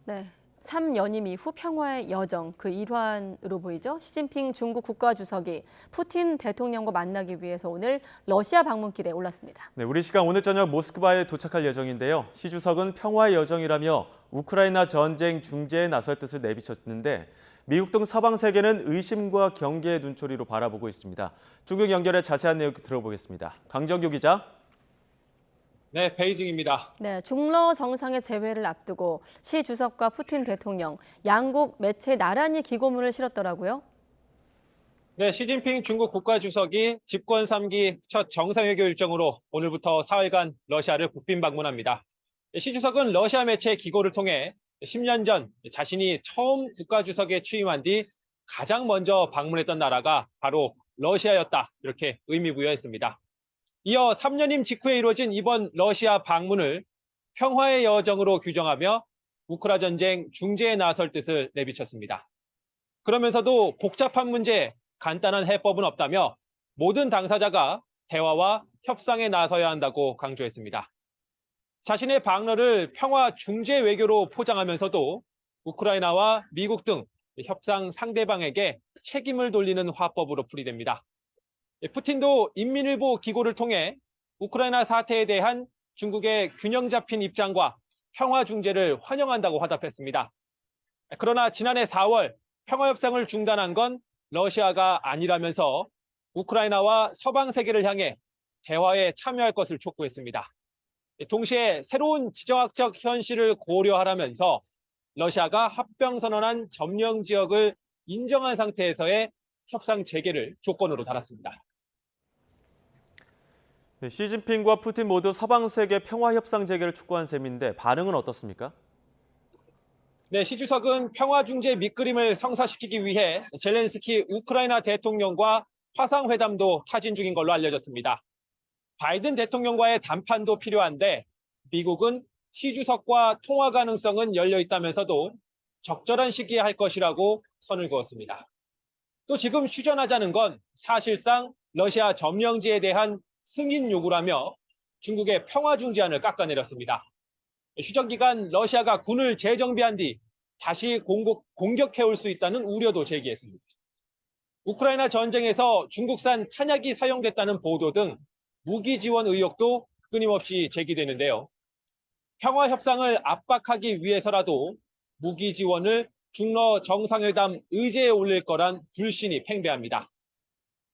네. 3연임 이후 평화의 여정 그 일환으로 보이죠. 시진핑 중국 국가주석이 푸틴 대통령과 만나기 위해서 오늘 러시아 방문길에 올랐습니다. 네, 우리 시간 오늘 저녁 모스크바에 도착할 예정인데요. 시 주석은 평화의 여정이라며 우크라이나 전쟁 중재에 나설 뜻을 내비쳤는데 미국 등 서방 세계는 의심과 경계의 눈초리로 바라보고 있습니다. 중국 연결해 자세한 내용 들어보겠습니다. 강정규 기자. 네, 베이징입니다. 네, 중러 정상의 재회를 앞두고 시 주석과 푸틴 대통령 양국 매체에 나란히 기고문을 실었더라고요. 네, 시진핑 중국 국가주석이 집권 3기 첫 정상회교 일정으로 오늘부터 사흘간 러시아를 국빈 방문합니다. 시 주석은 러시아 매체 기고를 통해 10년 전 자신이 처음 국가주석에 취임한 뒤 가장 먼저 방문했던 나라가 바로 러시아였다. 이렇게 의미 부여했습니다. 이어 3년임 직후에 이루어진 이번 러시아 방문을 평화의 여정으로 규정하며 우크라 전쟁 중재에 나설 뜻을 내비쳤습니다. 그러면서도 복잡한 문제에 간단한 해법은 없다며 모든 당사자가 대화와 협상에 나서야 한다고 강조했습니다. 자신의 방러를 평화 중재 외교로 포장하면서도 우크라이나와 미국 등 협상 상대방에게 책임을 돌리는 화법으로 풀이됩니다. 푸틴도 인민일보 기고를 통해 우크라이나 사태에 대한 중국의 균형 잡힌 입장과 평화 중재를 환영한다고 화답했습니다. 그러나 지난해 4월 평화협상을 중단한 건 러시아가 아니라면서 우크라이나와 서방 세계를 향해 대화에 참여할 것을 촉구했습니다. 동시에 새로운 지정학적 현실을 고려하라면서 러시아가 합병선언한 점령 지역을 인정한 상태에서의 협상 재개를 조건으로 달았습니다. 네, 시진핑과 푸틴 모두 서방 세계 평화 협상 재개를 촉구한 셈인데 반응은 어떻습니까? 네, 시 주석은 평화 중재 밑그림을 성사시키기 위해 젤렌스키 우크라이나 대통령과 화상회담도 타진 중인 걸로 알려졌습니다. 바이든 대통령과의 담판도 필요한데 미국은 시 주석과 통화 가능성은 열려 있다면서도 적절한 시기에 할 것이라고 선을 그었습니다. 또 지금 휴전하자는 건 사실상 러시아 점령지에 대한 승인 요구라며 중국의 평화 중재안을 깎아내렸습니다. 휴전 기간 러시아가 군을 재정비한 뒤 다시 공격해올 수 있다는 우려도 제기했습니다. 우크라이나 전쟁에서 중국산 탄약이 사용됐다는 보도 등 무기 지원 의혹도 끊임없이 제기되는데요. 평화 협상을 압박하기 위해서라도 무기 지원을 중러 정상회담 의제에 올릴 거란 불신이 팽배합니다.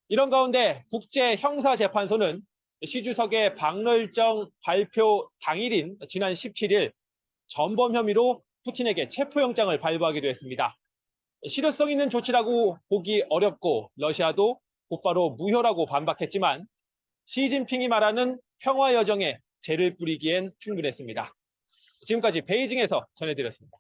이런 가운데 국제형사재판소는 시 주석의 방러 일정 발표 당일인 지난 17일 전범 혐의로 푸틴에게 체포영장을 발부하기도 했습니다. 실효성 있는 조치라고 보기 어렵고 러시아도 곧바로 무효라고 반박했지만 시진핑이 말하는 평화 여정에 재를 뿌리기엔 충분했습니다. 지금까지 베이징에서 전해드렸습니다.